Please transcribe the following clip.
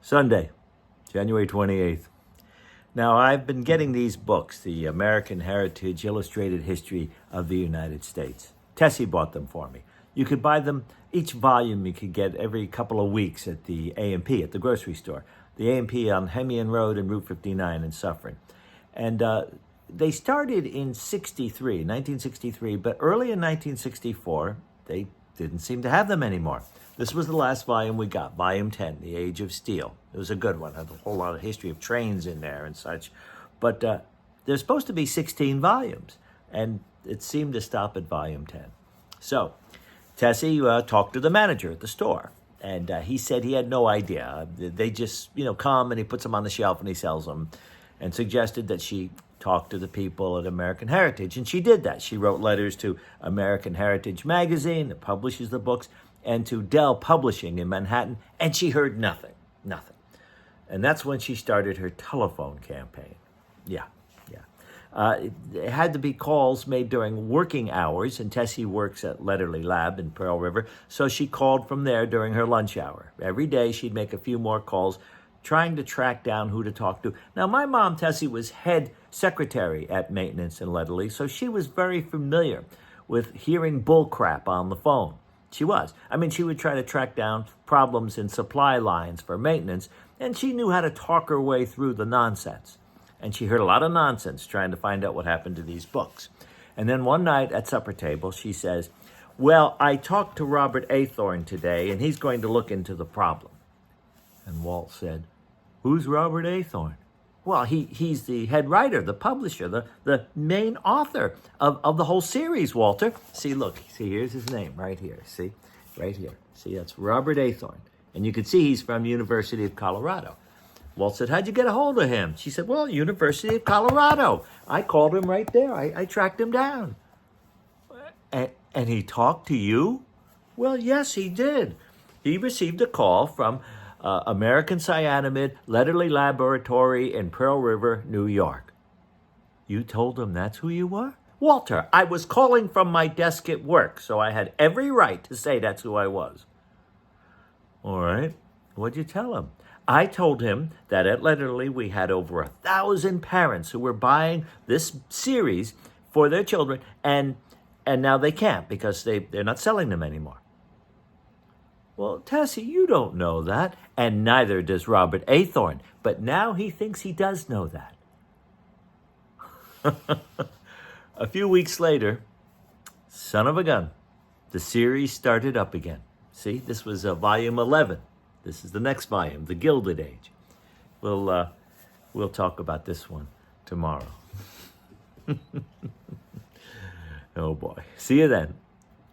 Sunday, January 28th. Now, I've been getting these books, the American Heritage Illustrated History of the United States. Tessie bought them for me. You could buy them, each volume you could get every couple of weeks at the A&P, at the grocery store. The A&P on Hemian Road and Route 59 in Suffern. And they started in 1963, but early in 1964, they didn't seem to have them anymore. This was the last volume we got, Volume 10, The Age of Steel. It was a good one. It had a whole lot of history of trains in there and such. But there's supposed to be 16 volumes, and it seemed to stop at Volume 10. So Tessie talked to the manager at the store, and he said he had no idea. They just, come, and he puts them on the shelf, and he sells them, and suggested that she talk to the people at American Heritage. And she did that. She wrote letters to American Heritage Magazine that publishes the books, and to Dell Publishing in Manhattan, and she heard nothing. And that's when she started her telephone campaign. Yeah. It had to be calls made during working hours, and Tessie works at Letterly Lab in Pearl River, so she called from there during her lunch hour. Every day she'd make a few more calls, trying to track down who to talk to. Now, my mom, Tessie, was head secretary at maintenance in Letterly, so she was very familiar with hearing bull crap on the phone. She was. She would try to track down problems in supply lines for maintenance, and she knew how to talk her way through the nonsense. And she heard a lot of nonsense trying to find out what happened to these books. And then one night at supper table, she says, "Well, I talked to Robert Aythorne today, and he's going to look into the problem." And Walt said, "Who's Robert Aythorne?" "Well, he's the head writer, the publisher, the main author of the whole series, Walter." See, here's his name right here. See, right here. See, that's Robert Aythorne. And you can see he's from University of Colorado. Walt said, "How'd you get a hold of him?" She said, "Well, University of Colorado. I called him right there. I tracked him down." And he talked to you? "Well, yes, he did. He received a call from American Cyanamid, Letterly Laboratory in Pearl River, New York." "You told him that's who you were?" "Walter, I was calling from my desk at work, so I had every right to say that's who I was." "All right. What'd you tell him?" "I told him that at Letterly we had over 1,000 parents who were buying this series for their children, and now they can't because they're not selling them anymore." "Well, Tessie, you don't know that, and neither does Robert Aythorne, but now he thinks he does know that." A few weeks later, son of a gun, the series started up again. See, this was volume 11. This is the next volume, The Gilded Age. We'll talk about this one tomorrow. Oh boy. See you then.